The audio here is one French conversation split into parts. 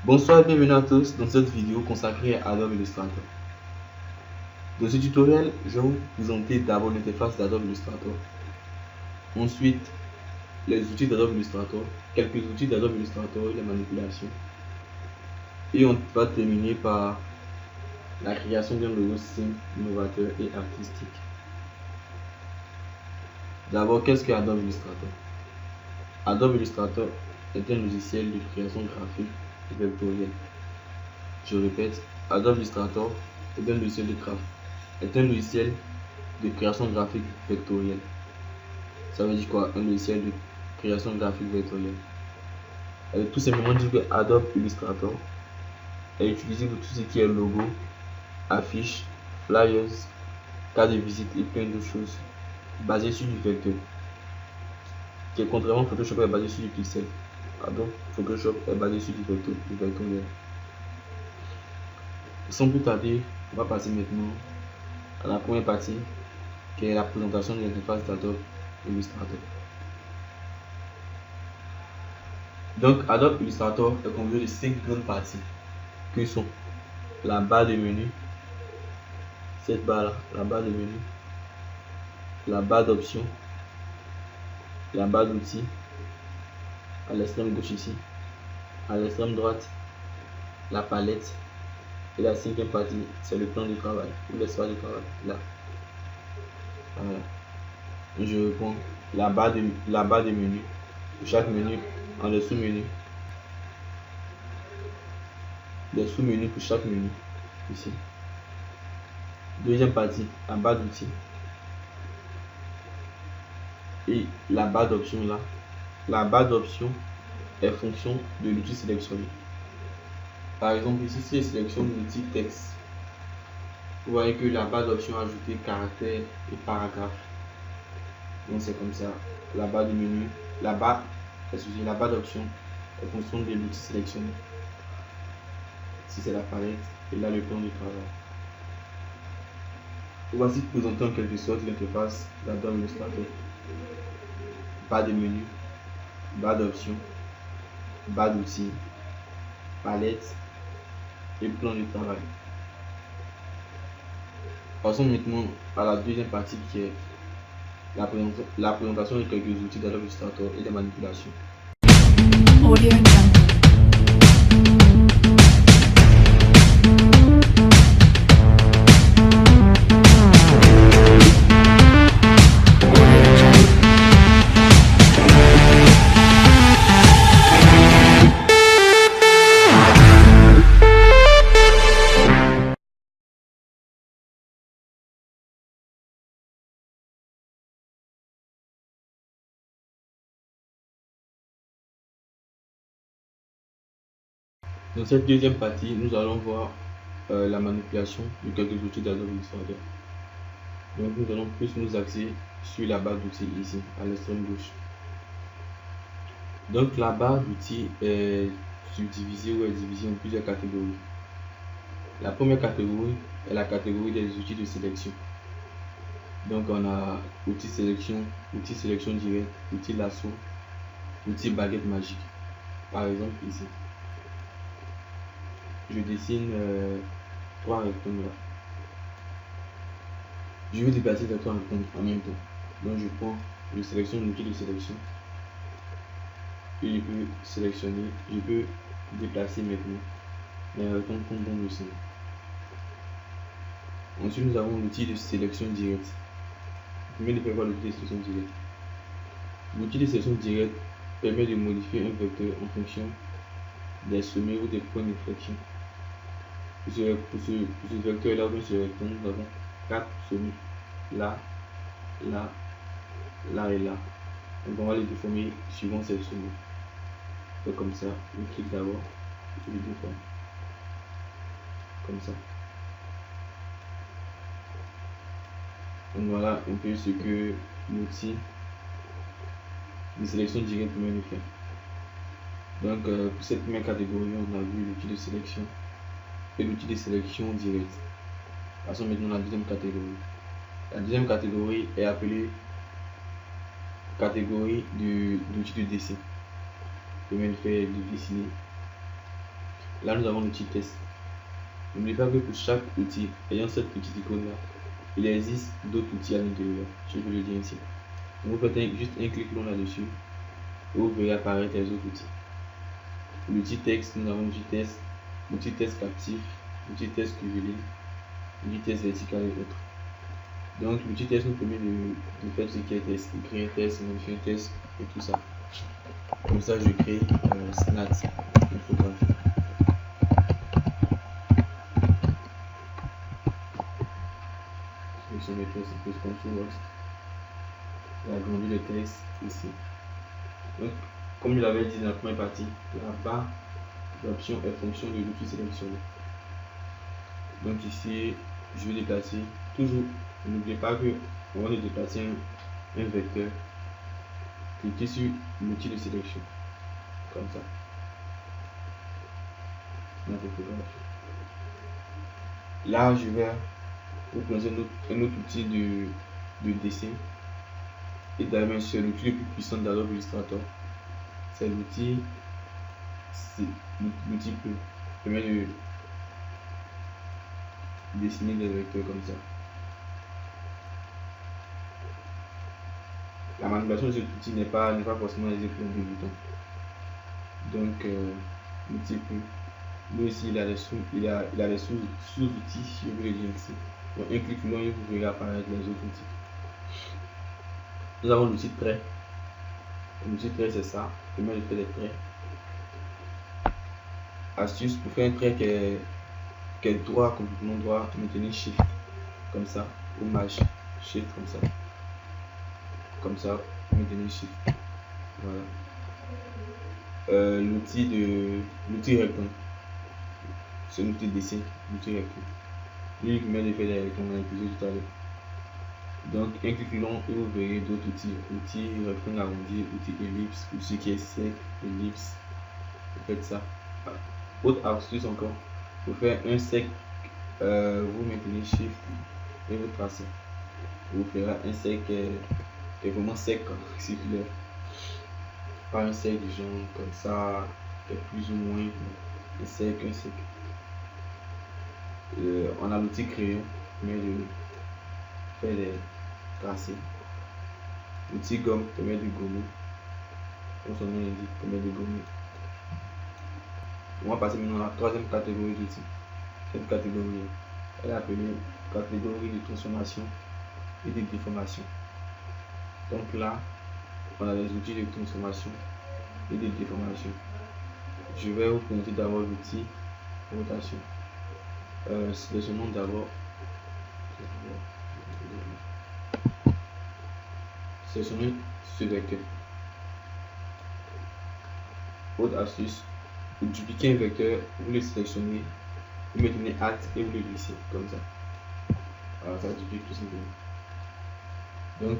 Bonsoir et bienvenue à tous dans cette vidéo consacrée à Adobe Illustrator. Dans ce tutoriel, je vais vous présenter d'abord l'interface d'Adobe Illustrator, ensuite les outils d'Adobe Illustrator, quelques outils d'Adobe Illustrator et les manipulations, et on va terminer par la création d'un logo simple, innovateur et artistique. D'abord, qu'est-ce que Adobe Illustrator? Adobe Illustrator est un logiciel de création graphique vectorielle. Je répète, Adobe Illustrator est un logiciel de création graphique vectorielle. Ça veut dire quoi? Un logiciel de création graphique vectorielle. Elle veut tout simplement dire que Adobe Illustrator est utilisé pour tout ce qui est logo, affiches, flyers, cartes de visite et plein d'autres choses basées sur du vecteur. Qui contrairement à Photoshop est basé sur du pixel. Pardon, Photoshop est basé sur du vectoriel. Sans plus tarder, on va passer maintenant à la première partie qui est la présentation de l'interface d'Adobe Illustrator. Donc Adobe Illustrator est composé de 5 grandes parties que sont la barre de menu, cette barre là, la barre de menu, la barre d'options, la barre d'outils à l'extrême gauche ici, à l'extrême droite la palette, et la cinquième partie c'est le plan de travail ou l'espace de travail là. Voilà. Je reprends la barre de menu, pour chaque menu en des sous-menus, des sous-menus pour chaque menu ici. Deuxième partie, la barre d'outils et la barre d'options là. La barre d'options est fonction de l'outil sélectionné. Par exemple ici, si je sélectionne l'outil texte, vous voyez que la barre d'options a ajouté caractère et paragraphe. Donc c'est comme ça. La barre du menu, la barre d'options est fonction de l'outil sélectionné. Si c'est la palette et là le plan de travail. Voici présenter en quelque sorte l'interface d'Adobe Illustrator. Barre de menu, barre d'options, barre d'outils, palette et plan de travail. Passons maintenant à la deuxième partie qui est la présentation de quelques outils d'Adobe Illustrator et des manipulations. Audio Dans cette deuxième partie, nous allons voir la manipulation de quelques outils d'Adobe Illustrator. Donc nous allons plus nous axer sur la barre d'outils ici, à l'extrême gauche. Donc la barre d'outils est subdivisée ou est divisée en plusieurs catégories. La première catégorie est la catégorie des outils de sélection. Donc on a outils sélection directe, outils lasso, outils baguette magique. Par exemple ici. Je dessine 3 rectangles là. Je vais déplacer ces 3 rectangles en même temps. Donc je sélectionne l'outil de sélection et je peux sélectionner, je peux déplacer maintenant les rectangles comme bon le sein. Ensuite nous avons l'outil de sélection directe. Je viens de prévoir l'outil de sélection directe. L'outil de sélection directe permet de modifier un vecteur en fonction des sommets ou des points d'inflexion. Pour ce vecteur là, ce rectangle, nous avons 4 sommets là, là, là et là. Donc on va les déformer suivant ces sommets. Donc comme ça, on clique d'abord, je les déforme. Comme ça. Donc voilà un peu ce que l'outil de sélection directe permet de faire. Donc pour cette première catégorie, on a vu l'outil de sélection et l'outil de sélection directe. Passons maintenant à la deuxième catégorie. La deuxième catégorie est appelée catégorie d'outils de dessin. Je viens de faire de dessiner. Là, nous avons l'outil test. N'oubliez pas que pour chaque outil ayant cette petite icône là, il existe d'autres outils à l'intérieur. Je vais le dire ici. Vous faites juste un clic long là-dessus et vous verrez apparaître les autres outils. L'outil texte, nous avons l'outil test captif, l'outil test curviligne, l'outil test vertical et autres. Donc l'outil test nous permet de faire ce qui est test, de créer un test, modifier un test et tout ça. Comme ça, je crée Snat, infographie. Sur mes tests, c'est plus comme sur Works. J'ai agrandi le texte ici. Donc, comme je l'avais dit dans la première partie, la barre d'option est fonction de l'outil sélectionné. Donc ici, je vais déplacer toujours. N'oubliez pas que on va déplacer un vecteur. Cliquez sur l'outil de sélection, comme ça. Là, je vais vous présenter un autre outil de dessin. Et d'ailleurs, c'est l'outil le plus puissant d'Adobe Illustrator. C'est l'outil Plume. Permet de dessiner des vecteurs comme ça. La manipulation de cet outil n'est pas forcément aisée pour un débutant. Donc, l'outil Plume. Lui aussi, il a des sous-outils, si je veux le dire ici. Donc, un clic long et vous verrez apparaître les autres outils. Nous avons l'outil trait. L'outil trait, c'est ça. Permet de faire des traits. Astuce pour faire un trait qui est droit, complètement droit, maintenez Shift comme ça, ou Maj Shift comme ça, maintenez Shift. Voilà. L'outil rectangle, c'est un outil de dessin, l'outil rectangle. Lui, il permet de faire des rectangles, on a épuisé tout à l'heure. Donc, un clic long et vous verrez d'autres outils. Outil rectangle arrondi, outil ellipse, outil qui est sec, ellipse. Vous faites ça. Autre astuce encore, pour faire un sec, vous maintenez Shift et vous tracez. Vous ferez un sec qui est vraiment sec, circulaire. Pas un sec du genre comme ça, qui est plus ou moins un sec. On a l'outil crayon, mais de faire des tracés. L'outil gomme permet de gommer. Comme son nom l'indique, permet de gommer. On va passer maintenant à la troisième catégorie d'outils. Cette catégorie est appelée catégorie de transformation et de déformation. Donc là, on a les outils de transformation et de déformation. Je vais vous présenter d'abord l'outil rotation. Sélectionnons d'abord ce vecteur. Autre astuce, pour dupliquer un vecteur, vous le sélectionnez, vous maintenez Alt et vous le glissez comme ça. Alors ça duplique tout simplement. Donc,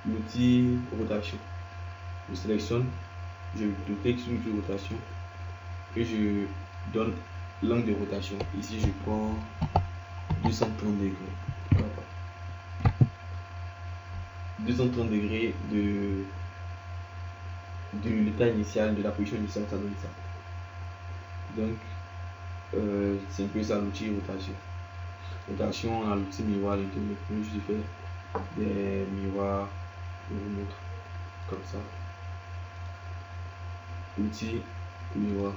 l'outil rotation, je sélectionne, je clique sur l'outil rotation et je donne l'angle de rotation. Ici, je prends 230 degrés. 230 degrés de l'état initial, de la position initiale, ça donne ça. Donc, c'est un peu ça l'outil rotation. Rotation, on a l'outil miroir, les deux. Je fais des miroirs, je vous montre comme ça. Outil miroir.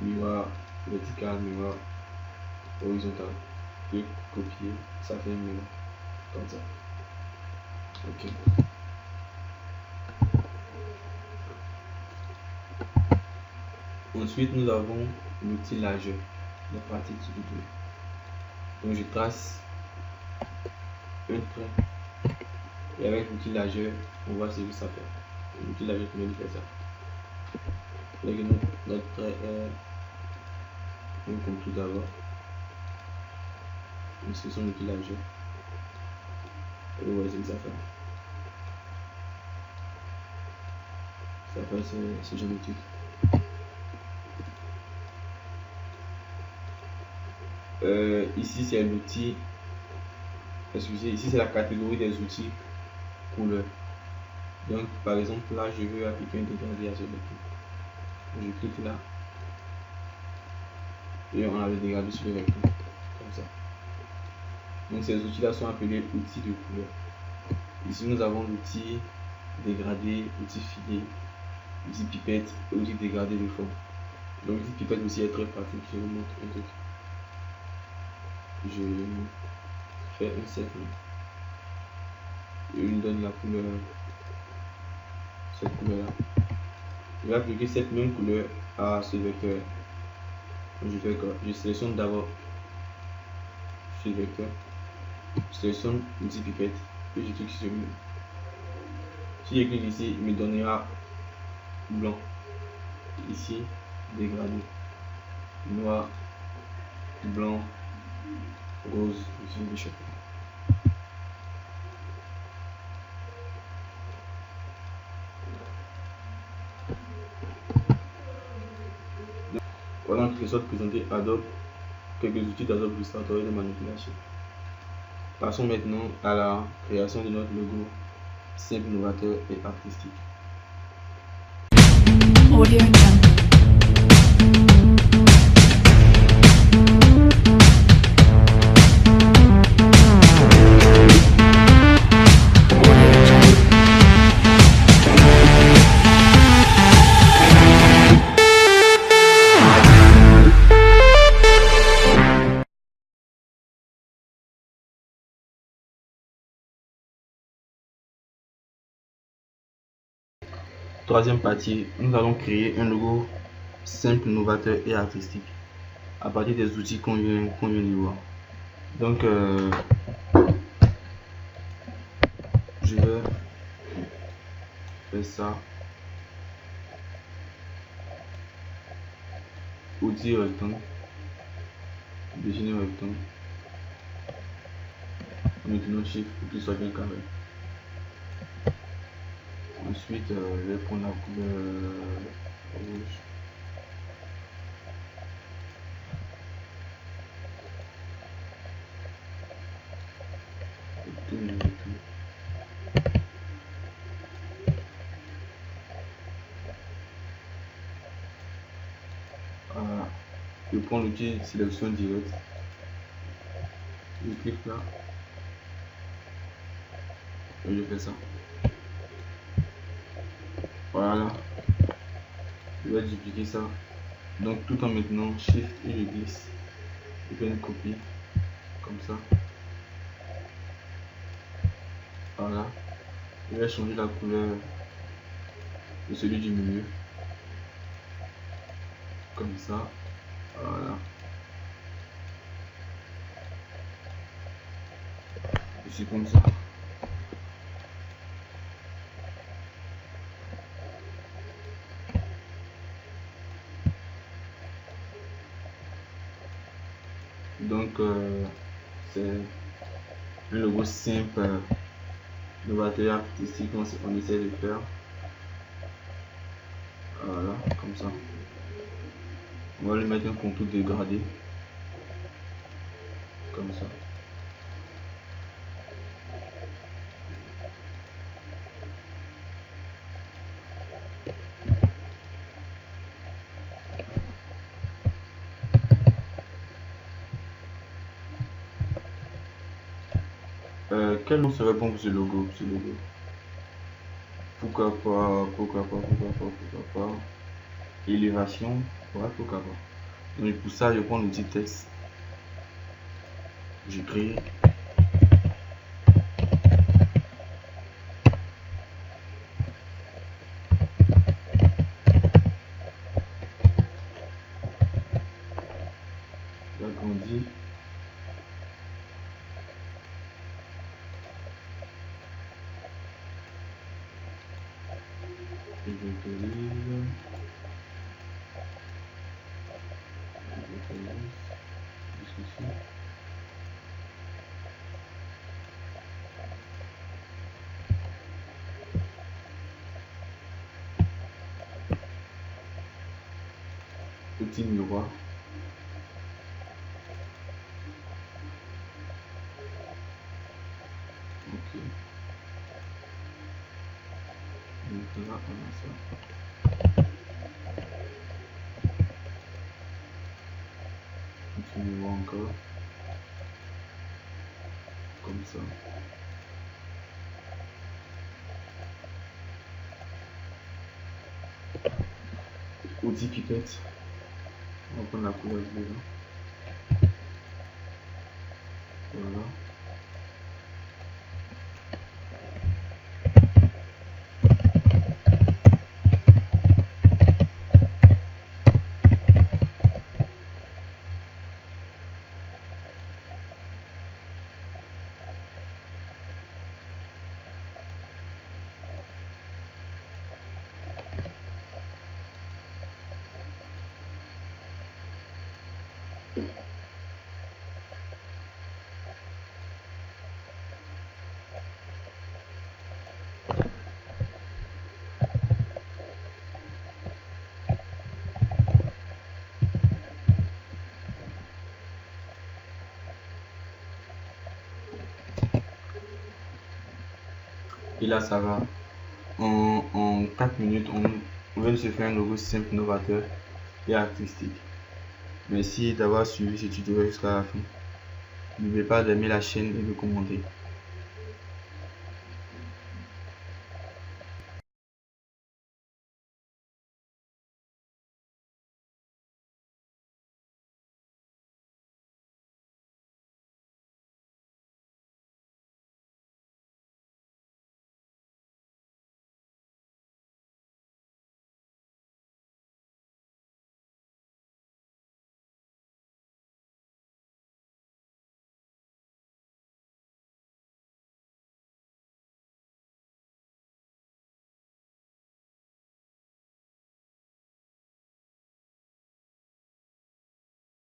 Miroir vertical, miroir horizontal. Je copier, ça fait un miroir comme ça. Ok. Ensuite, nous avons l'outil largeur, la pratique du vidéo. Donc, je trace un trait et avec l'outil largeur, on voit ce que ça fait. L'outil largeur permet de faire ça. Avec notre trait est un contour d'abord. Ce sont l'outil largeur. Et vous voyez ce que ça fait. Ça fait ce géométrique. Ici c'est l'outil, excusez, ici c'est la catégorie des outils couleurs. Donc par exemple là je veux appliquer un dégradé à ce vecteur. Je clique là et on a le dégradé sur le vecteur comme ça. Donc ces outils là sont appelés outils de couleur. Ici nous avons l'outil dégradé, outil filé, outil pipette et outil dégradé de forme. Donc l'outil pipette aussi est très pratique. Je vous montre un truc. Je fais un cercle et je lui donne la couleur, cette couleur là. Je vais appliquer cette même couleur à ce vecteur. Je fais quoi? Je sélectionne d'abord ce vecteur, je sélectionne l'outil pipette et je clique sur lui. Si je clique ici, il me donnera blanc. Ici, dégradé, noir, blanc, rose, ici des chocolat. Voilà en quelque sorte présenter Adobe, quelques outils d'Adobe Illustrator et de manipulation. Passons maintenant à la création de notre logo simple, novateur et artistique. Audio Jungle. Troisième partie, nous allons créer un logo simple, novateur et artistique à partir des outils qu'on vient de voir. Donc, je vais faire ça. Outil rectangle, dessiner un rectangle. Maintenant shift pour qu'il soit bien carré. Ensuite, je vais prendre la couleur rouge. Et tout. Voilà. Je prends l'outil sélection directe. Je clique là. Et je fais ça. Voilà. Je vais dupliquer ça. Donc tout en maintenant shift et je glisse. Je fais une copie. Comme ça. Voilà. Je vais changer la couleur de celui du milieu. Comme ça. Voilà. Ici comme ça. Donc c'est un logo simple, novateur, artistique, on essaie de faire. Voilà, comme ça. On va lui mettre un contour dégradé. Comme ça. Quel nom serait bon pour ce logo, Pourquoi pas. Élévation, ouais, pourquoi pas. Donc pour ça, je prends l'outil texte. Je crée. J'agrandis. Je vectorise. Jusqu'ici. Outil miroir. Ok. Donc là, on a ça. Continuons encore. Comme ça. Outil pipette. On va prendre la couleur bleue là. Voilà. Et là, ça va. En 4 minutes, on vient de se faire un logo simple, novateur et artistique. Merci d'avoir suivi ce tutoriel jusqu'à la fin. N'oubliez pas d'aimer la chaîne et de commenter.